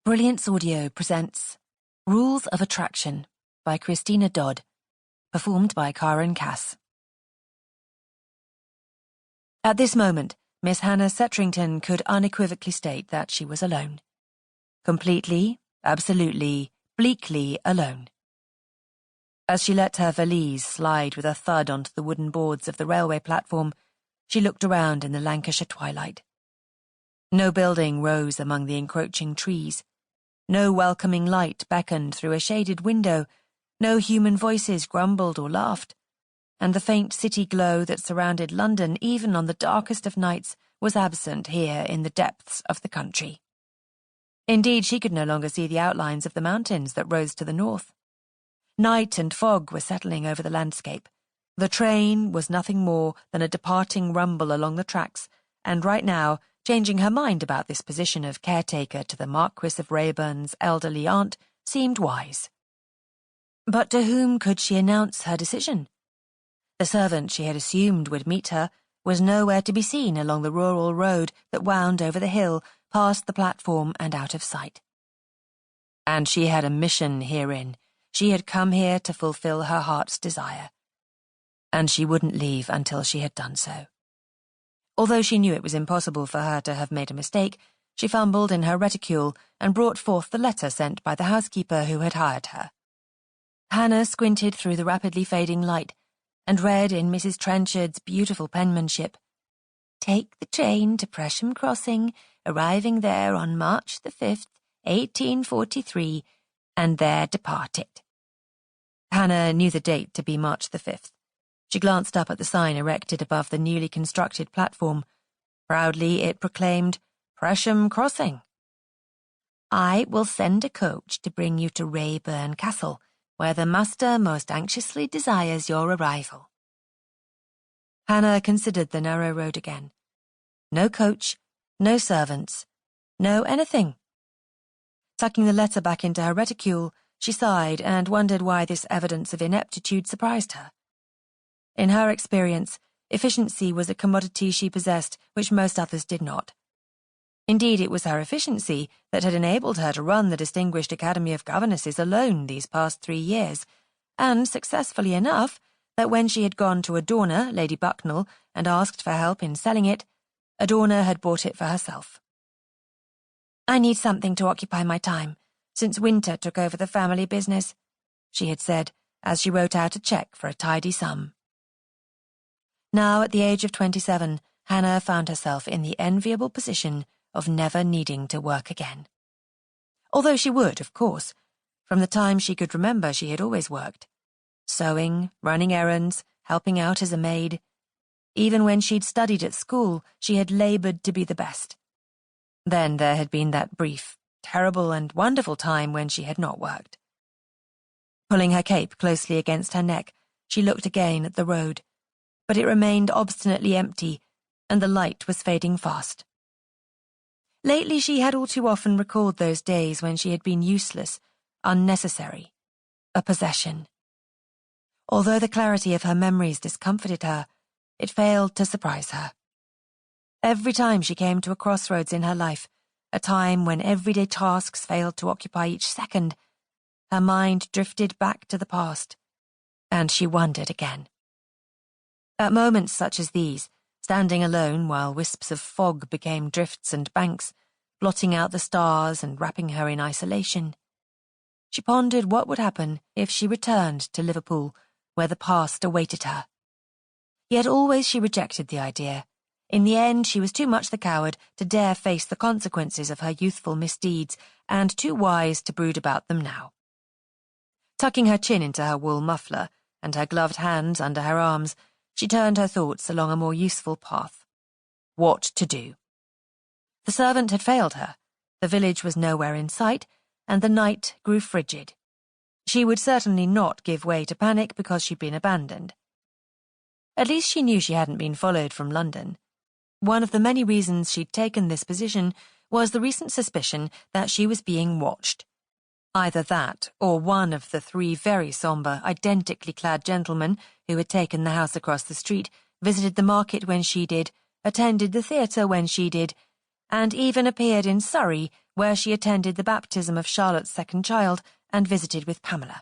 Brilliance Audio presents Rules of Attraction by Christina Dodd, performed by Karen Cass. At this moment, Miss Hannah Setrington could unequivocally state that she was alone. Completely, absolutely, bleakly alone. As she let her valise slide with a thud onto the wooden boards of the railway platform, she looked around in the Lancashire twilight. No building rose among the encroaching trees. No welcoming light beckoned through a shaded window, no human voices grumbled or laughed, and the faint city glow that surrounded London even on the darkest of nights was absent here in the depths of the country. Indeed, she could no longer see the outlines of the mountains that rose to the north. Night and fog were settling over the landscape. The train was nothing more than a departing rumble along the tracks, and right now, changing her mind about this position of caretaker to the Marquess of Raeburn's elderly aunt seemed wise. But to whom could she announce her decision? The servant she had assumed would meet her was nowhere to be seen along the rural road that wound over the hill, past the platform and out of sight. And she had a mission herein. She had come here to fulfill her heart's desire. And she wouldn't leave until she had done so. Although she knew it was impossible for her to have made a mistake, she fumbled in her reticule and brought forth the letter sent by the housekeeper who had hired her. Hannah squinted through the rapidly fading light and read in Mrs. Trenchard's beautiful penmanship, "Take the train to Presham Crossing, arriving there on March the 5th, 1843, and there depart it." Hannah knew the date to be March the 5th. She glanced up at the sign erected above the newly constructed platform. Proudly it proclaimed, "Presham Crossing." "I will send a coach to bring you to Raeburn Castle, where the master most anxiously desires your arrival." Hannah considered the narrow road again. No coach, no servants, no anything. Tucking the letter back into her reticule, she sighed and wondered why this evidence of ineptitude surprised her. In her experience, efficiency was a commodity she possessed which most others did not. Indeed, it was her efficiency that had enabled her to run the Distinguished Academy of Governesses alone these past 3 years, and successfully enough that when she had gone to Adorner, Lady Bucknell, and asked for help in selling it, Adorner had bought it for herself. "I need something to occupy my time, since winter took over the family business," she had said, as she wrote out a cheque for a tidy sum. Now, at the age of 27, Hannah found herself in the enviable position of never needing to work again. Although she would, of course. From the time she could remember, she had always worked. Sewing, running errands, helping out as a maid. Even when she'd studied at school, she had laboured to be the best. Then there had been that brief, terrible and wonderful time when she had not worked. Pulling her cape closely against her neck, she looked again at the road. But it remained obstinately empty, and the light was fading fast. Lately she had all too often recalled those days when she had been useless, unnecessary, a possession. Although the clarity of her memories discomforted her, it failed to surprise her. Every time she came to a crossroads in her life, a time when everyday tasks failed to occupy each second, her mind drifted back to the past, and she wondered again. At moments such as these, standing alone while wisps of fog became drifts and banks, blotting out the stars and wrapping her in isolation, she pondered what would happen if she returned to Liverpool, where the past awaited her. Yet always she rejected the idea. In the end, she was too much the coward to dare face the consequences of her youthful misdeeds, and too wise to brood about them now. Tucking her chin into her wool muffler and her gloved hands under her arms, she turned her thoughts along a more useful path. What to do? The servant had failed her, the village was nowhere in sight, and the night grew frigid. She would certainly not give way to panic because she'd been abandoned. At least she knew she hadn't been followed from London. One of the many reasons she'd taken this position was the recent suspicion that she was being watched. Either that, or one of the 3 very sombre, identically clad gentlemen who had taken the house across the street, visited the market when she did, attended the theatre when she did, and even appeared in Surrey, where she attended the baptism of Charlotte's second child and visited with Pamela.